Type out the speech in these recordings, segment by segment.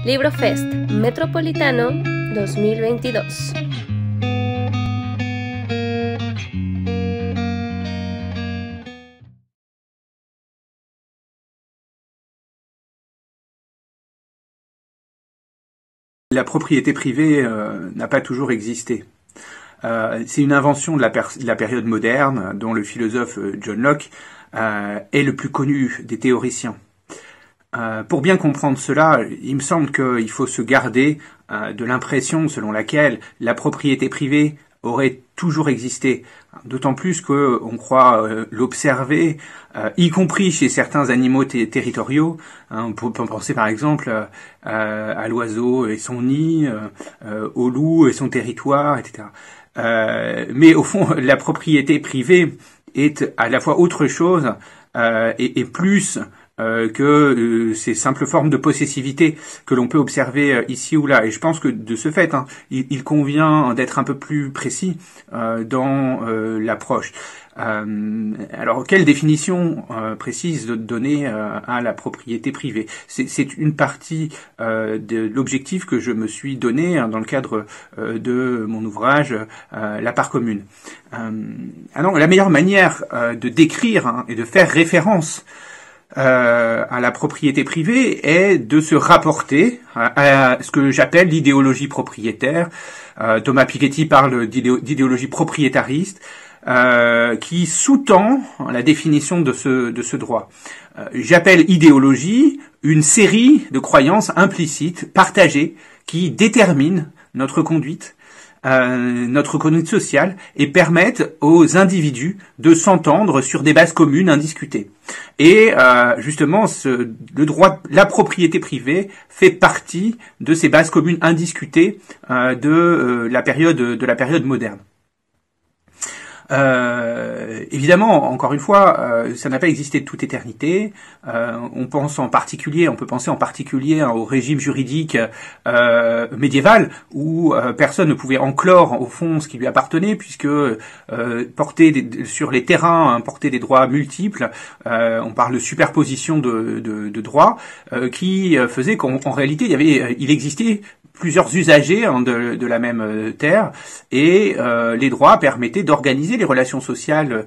LibroFest Metropolitano 2022. La propriété privée n'a pas toujours existé. C'est une invention de la période moderne dont le philosophe John Locke est le plus connu des théoriciens. Pour bien comprendre cela, il me semble qu'il faut se garder de l'impression selon laquelle la propriété privée aurait toujours existé, d'autant plus qu'on croit l'observer, y compris chez certains animaux territoriaux. On peut penser par exemple à l'oiseau et son nid, au loup et son territoire, etc. Mais au fond, la propriété privée est à la fois autre chose et plus que ces simples formes de possessivité que l'on peut observer ici ou là. Et je pense que de ce fait, il convient d'être un peu plus précis dans l'approche. Alors, quelle définition précise donner à la propriété privée? C'est une partie de l'objectif que je me suis donné dans le cadre de mon ouvrage La part commune. Alors, la meilleure manière de décrire et de faire référence à la propriété privée est de se rapporter à ce que j'appelle l'idéologie propriétaire. Thomas Piketty parle d'idéologie propriétariste, qui sous-tend la définition de ce droit. J'appelle idéologie une série de croyances implicites, partagées, qui déterminent notre conduite sociale et permettent aux individus de s'entendre sur des bases communes indiscutées. Et justement, le droit, la propriété privée fait partie de ces bases communes indiscutées de la période moderne. Évidemment, encore une fois, ça n'a pas existé de toute éternité. On peut penser en particulier au régime juridique médiéval où personne ne pouvait enclore au fond ce qui lui appartenait, puisque sur les terrains porter des droits multiples, on parle de superposition de droits, qui faisait qu'en réalité il existait plusieurs usagers de la même terre, et les droits permettaient d'organiser les relations sociales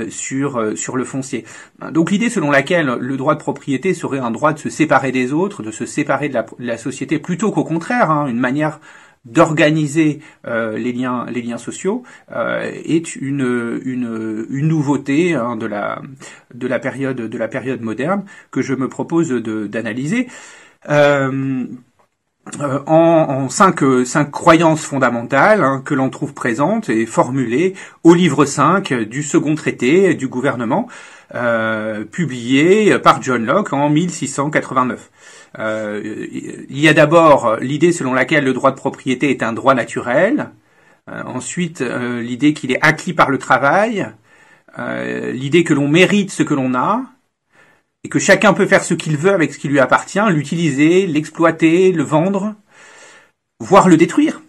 sur le foncier. Donc l'idée selon laquelle le droit de propriété serait un droit de se séparer des autres, de se séparer de la société, plutôt qu'au contraire, une manière d'organiser les liens sociaux, est une nouveauté de la période moderne que je me propose d'analyser. En cinq croyances fondamentales que l'on trouve présentes et formulées au livre 5 du second traité du gouvernement, publié par John Locke en 1689. Il y a d'abord l'idée selon laquelle le droit de propriété est un droit naturel, ensuite l'idée qu'il est acquis par le travail, l'idée que l'on mérite ce que l'on a, et que chacun peut faire ce qu'il veut avec ce qui lui appartient, l'utiliser, l'exploiter, le vendre, voire le détruire,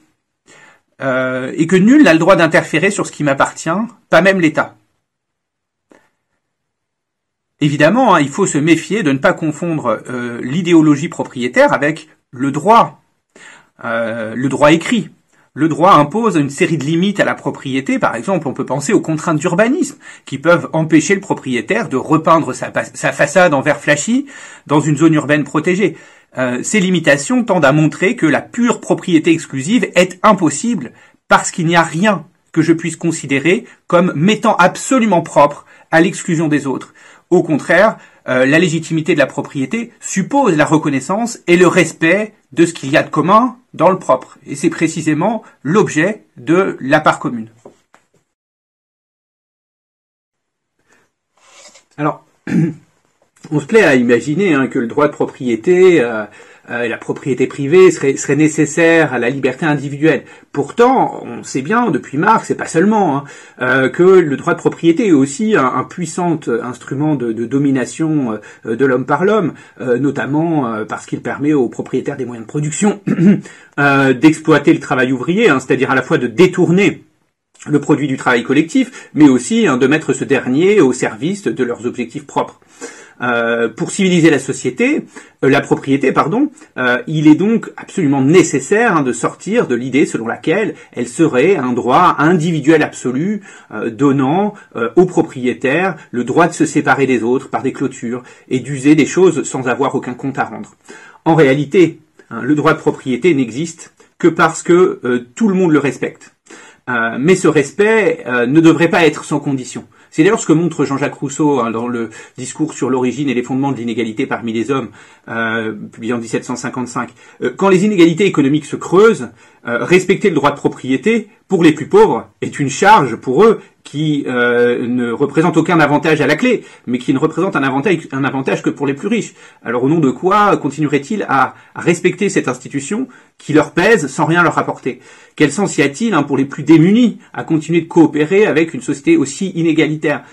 et que nul n'a le droit d'interférer sur ce qui m'appartient, pas même l'État. Évidemment, il faut se méfier de ne pas confondre l'idéologie propriétaire avec le droit écrit. Le droit impose une série de limites à la propriété. Par exemple, on peut penser aux contraintes d'urbanisme qui peuvent empêcher le propriétaire de repeindre sa façade en vert flashy dans une zone urbaine protégée. Ces limitations tendent à montrer que la pure propriété exclusive est impossible parce qu'il n'y a rien que je puisse considérer comme m'étant absolument propre à l'exclusion des autres. Au contraire, la légitimité de la propriété suppose la reconnaissance et le respect de ce qu'il y a de commun dans le propre. Et c'est précisément l'objet de la part commune. Alors, on se plaît à imaginer que le droit de propriété, la propriété privée serait nécessaire à la liberté individuelle. Pourtant, on sait bien depuis Marx, et pas seulement, que le droit de propriété est aussi un puissant instrument de domination de l'homme par l'homme, notamment parce qu'il permet aux propriétaires des moyens de production d'exploiter le travail ouvrier, c'est-à-dire à la fois de détourner le produit du travail collectif, mais aussi de mettre ce dernier au service de leurs objectifs propres. Pour civiliser la société, la propriété, il est donc absolument nécessaire de sortir de l'idée selon laquelle elle serait un droit individuel absolu, donnant aux propriétaires le droit de se séparer des autres par des clôtures et d'user des choses sans avoir aucun compte à rendre. En réalité, le droit de propriété n'existe que parce que tout le monde le respecte. Mais ce respect ne devrait pas être sans condition. C'est d'ailleurs ce que montre Jean-Jacques Rousseau dans le discours sur l'origine et les fondements de l'inégalité parmi les hommes, publié en 1755. Quand les inégalités économiques se creusent, respecter le droit de propriété pour les plus pauvres est une charge pour eux qui ne représente aucun avantage à la clé, mais qui ne représente un avantage que pour les plus riches. Alors au nom de quoi continuerait-il à respecter cette institution qui leur pèse sans rien leur apporter? Quel sens y a-t-il pour les plus démunis à continuer de coopérer avec une société aussi inégalitaire?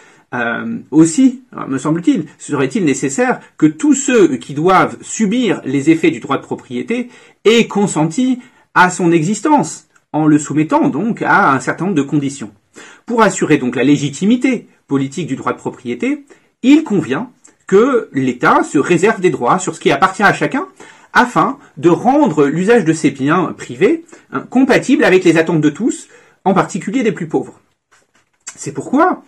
Aussi, me semble-t-il, serait-il nécessaire que tous ceux qui doivent subir les effets du droit de propriété aient consenti à son existence, en le soumettant donc à un certain nombre de conditions. Pour assurer donc la légitimité politique du droit de propriété, il convient que l'État se réserve des droits sur ce qui appartient à chacun, afin de rendre l'usage de ces biens privés compatible avec les attentes de tous, en particulier des plus pauvres. C'est pourquoi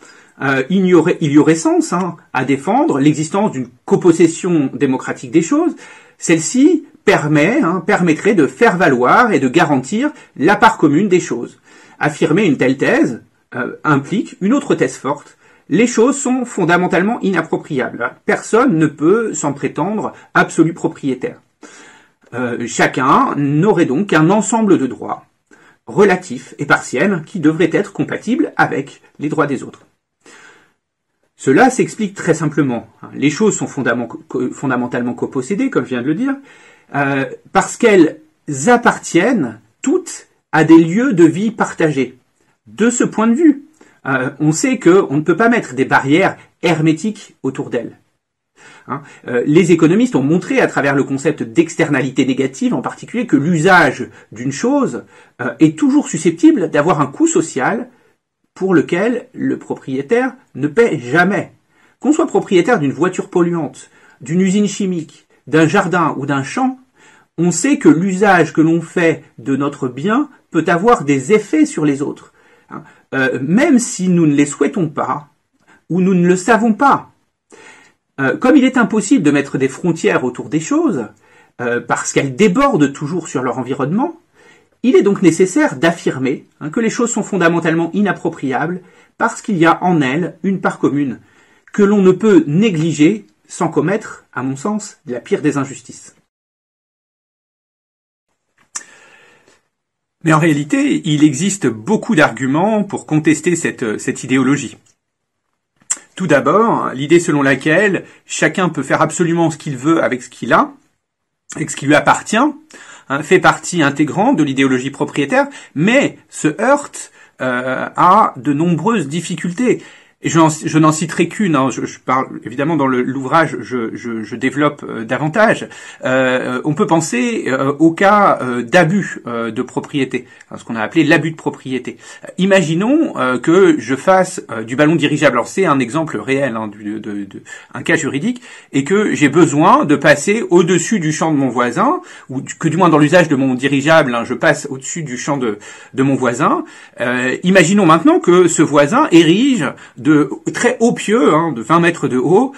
il y aurait sens à défendre l'existence d'une copossession démocratique des choses. Celle-ci permettrait de faire valoir et de garantir la part commune des choses. Affirmer une telle thèse implique une autre thèse forte. Les choses sont fondamentalement inappropriables. Personne ne peut s'en prétendre absolu propriétaire. Chacun n'aurait donc qu'un ensemble de droits relatifs et partiels qui devraient être compatibles avec les droits des autres. Cela s'explique très simplement. Les choses sont fondamentalement copossédées, comme je viens de le dire, parce qu'elles appartiennent toutes à des lieux de vie partagés. De ce point de vue, on sait qu'on ne peut pas mettre des barrières hermétiques autour d'elles. Les économistes ont montré à travers le concept d'externalité négative en particulier que l'usage d'une chose est toujours susceptible d'avoir un coût social pour lequel le propriétaire ne paie jamais. Qu'on soit propriétaire d'une voiture polluante, d'une usine chimique, d'un jardin ou d'un champ, on sait que l'usage que l'on fait de notre bien peut avoir des effets sur les autres, même si nous ne les souhaitons pas ou nous ne le savons pas. Comme il est impossible de mettre des frontières autour des choses, parce qu'elles débordent toujours sur leur environnement, il est donc nécessaire d'affirmer que les choses sont fondamentalement inappropriables parce qu'il y a en elles une part commune que l'on ne peut négliger sans commettre, à mon sens, la pire des injustices. Mais en réalité, il existe beaucoup d'arguments pour contester cette idéologie. Tout d'abord, l'idée selon laquelle chacun peut faire absolument ce qu'il veut avec ce qu'il a, avec ce qui lui appartient, fait partie intégrante de l'idéologie propriétaire, mais se heurte à de nombreuses difficultés. Et je n'en citerai qu'une, je parle évidemment dans l'ouvrage, je développe davantage. On peut penser au cas d'abus de propriété, ce qu'on a appelé l'abus de propriété. Imaginons que je fasse du ballon dirigeable. Alors c'est un exemple réel, un cas juridique, et que j'ai besoin de passer au-dessus du champ de mon voisin, ou que du moins dans l'usage de mon dirigeable, je passe au-dessus du champ de mon voisin. Imaginons maintenant que ce voisin érige de très hauts pieux, de 20 mètres de haut,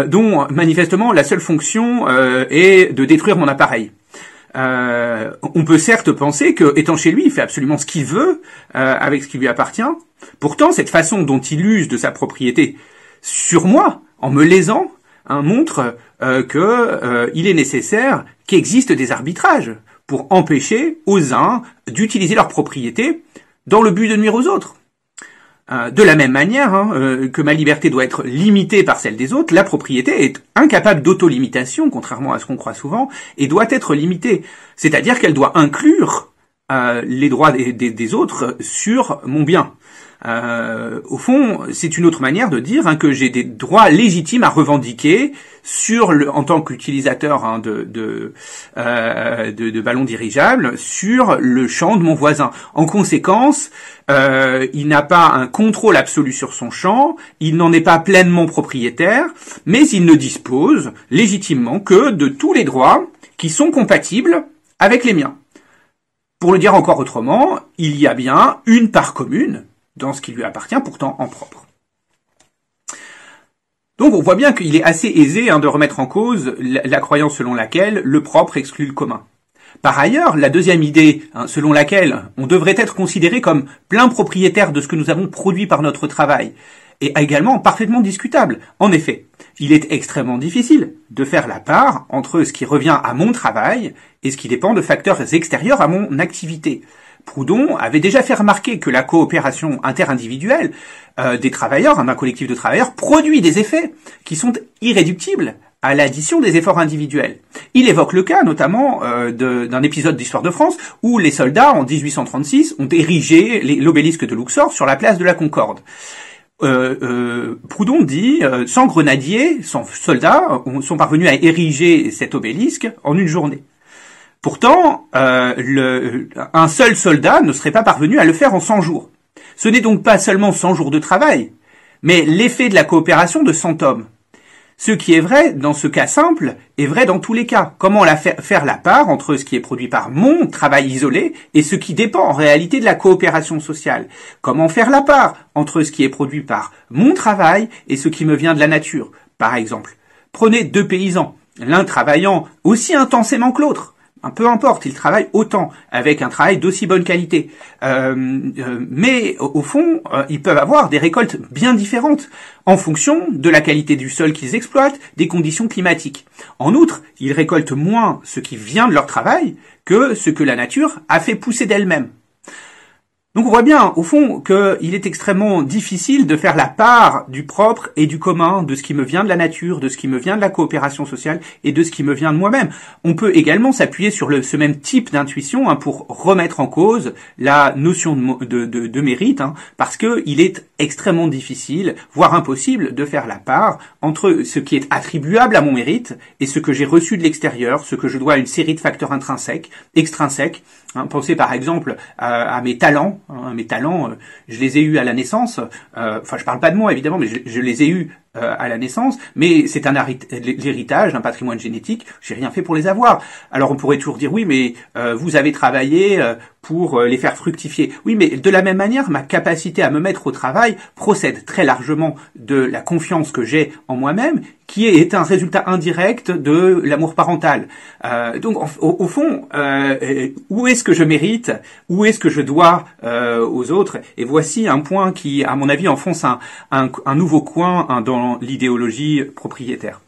dont manifestement la seule fonction est de détruire mon appareil. On peut certes penser que, étant chez lui, il fait absolument ce qu'il veut avec ce qui lui appartient. Pourtant, cette façon dont il use de sa propriété sur moi, en me lésant, montre qu'il est nécessaire qu'existent des arbitrages pour empêcher aux uns d'utiliser leur propriété dans le but de nuire aux autres. De la même manière que ma liberté doit être limitée par celle des autres, la propriété est incapable d'auto-limitation, contrairement à ce qu'on croit souvent, et doit être limitée. C'est-à-dire qu'elle doit inclure les droits des autres sur mon bien. Au fond, c'est une autre manière de dire que j'ai des droits légitimes à revendiquer en tant qu'utilisateur de ballons dirigeables sur le champ de mon voisin. En conséquence, il n'a pas un contrôle absolu sur son champ, il n'en est pas pleinement propriétaire, mais il ne dispose légitimement que de tous les droits qui sont compatibles avec les miens. Pour le dire encore autrement, il y a bien une part commune dans ce qui lui appartient, pourtant en propre. Donc on voit bien qu'il est assez aisé de remettre en cause la croyance selon laquelle le propre exclut le commun. Par ailleurs, la deuxième idée, selon laquelle on devrait être considéré comme plein propriétaire de ce que nous avons produit par notre travail, est également parfaitement discutable. En effet, il est extrêmement difficile de faire la part entre ce qui revient à mon travail et ce qui dépend de facteurs extérieurs à mon activité. Proudhon avait déjà fait remarquer que la coopération interindividuelle des travailleurs, d'un collectif de travailleurs, produit des effets qui sont irréductibles à l'addition des efforts individuels. Il évoque le cas notamment d'un épisode d'Histoire de France où les soldats, en 1836, ont érigé l'obélisque de Luxor sur la place de la Concorde. Proudhon dit, 100 grenadiers, 100 soldats sont parvenus à ériger cet obélisque en une journée. Pourtant, un seul soldat ne serait pas parvenu à le faire en 100 jours. Ce n'est donc pas seulement 100 jours de travail, mais l'effet de la coopération de 100 hommes. Ce qui est vrai dans ce cas simple est vrai dans tous les cas. Comment faire la part entre ce qui est produit par mon travail isolé et ce qui dépend en réalité de la coopération sociale? Comment faire la part entre ce qui est produit par mon travail et ce qui me vient de la nature? Par exemple, prenez deux paysans, l'un travaillant aussi intensément que l'autre. Peu importe, ils travaillent autant, avec un travail d'aussi bonne qualité. Mais au fond, ils peuvent avoir des récoltes bien différentes en fonction de la qualité du sol qu'ils exploitent, des conditions climatiques. En outre, ils récoltent moins ce qui vient de leur travail que ce que la nature a fait pousser d'elle-même. Donc on voit bien, au fond, qu'il est extrêmement difficile de faire la part du propre et du commun, de ce qui me vient de la nature, de ce qui me vient de la coopération sociale et de ce qui me vient de moi-même. On peut également s'appuyer sur ce même type d'intuition pour remettre en cause la notion de mérite, parce que il est extrêmement difficile, voire impossible, de faire la part entre ce qui est attribuable à mon mérite et ce que j'ai reçu de l'extérieur, ce que je dois à une série de facteurs intrinsèques, extrinsèques. Pensez par exemple à mes talents. Je les ai eus à la naissance. Je parle pas de moi évidemment, mais je les ai eus à la naissance. Mais c'est l'héritage d'un patrimoine génétique. J'ai rien fait pour les avoir. Alors on pourrait toujours dire oui, mais vous avez travaillé pour les faire fructifier. Oui, mais de la même manière, ma capacité à me mettre au travail procède très largement de la confiance que j'ai en moi-même, qui est un résultat indirect de l'amour parental. Donc, au fond, où est-ce que je mérite? Où est-ce que je dois aux autres? Et voici un point qui, à mon avis, enfonce un nouveau coin dans l'idéologie propriétaire.